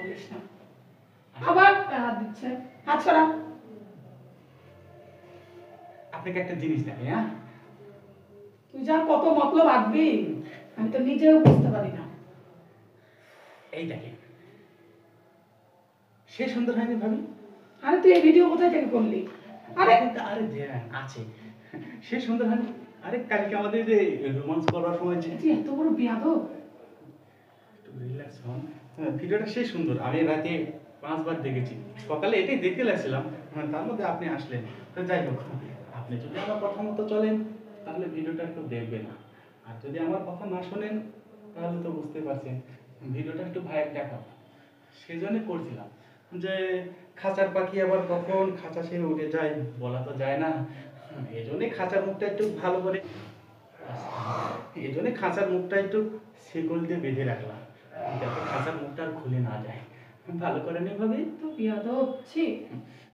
বলিস না। আবার হাত দিচ্ছে, হাত ছড়া। আপনাকে একটা জিনিস দেখে, হ্যাঁ তুই যা কত মতলব আঁকবি আমি তো নিজেও বুঝতে পারি না। এই দেখেন, সে সুন্দর হয়নি ভাবি? আরে তুই এই ভিডিও কোথায় থেকে করলি? আরে আরে দেন আছে, সে সুন্দর হয়নি? আরে কালকে আমাদের যে রোমান্স করার সময় যে তুই এত বড় বেয়াদব। একটু রিল্যাক্স হন। ভিডিওটা সে সুন্দর, আমি রাতে 5 বার দেখেছি। সকালে এটাই দেখতে লাগছিলাম, তার মধ্যে আপনি আসলেন। তো যাই হোক, আপনি যদি আমার কথা মতো চলেন তাহলে ভিডিওটা একটু দেখবেন, আর যদি আমার কথা না শোনেন তাহলে তো বুঝতে পারছেন ভিডিওটা একটু ভাইয়ের দেখাবো। সেজন্য করছিলাম যে খাঁচার পাখি আবার কখন খাঁচা ছেড়ে উড়ে যায় বলা তো যায় না। এই জন্যই খাঁচার মুখটা একটু ভালো করে, এই জন্যই খাঁচার মুখটা একটু শিকল দিয়ে বেঁধে রাখলাম, যাতে খাঁচার মুখটা আর খুলে না যায়। ভালো করে নি ভাবি? তো বেয়াদব ছি।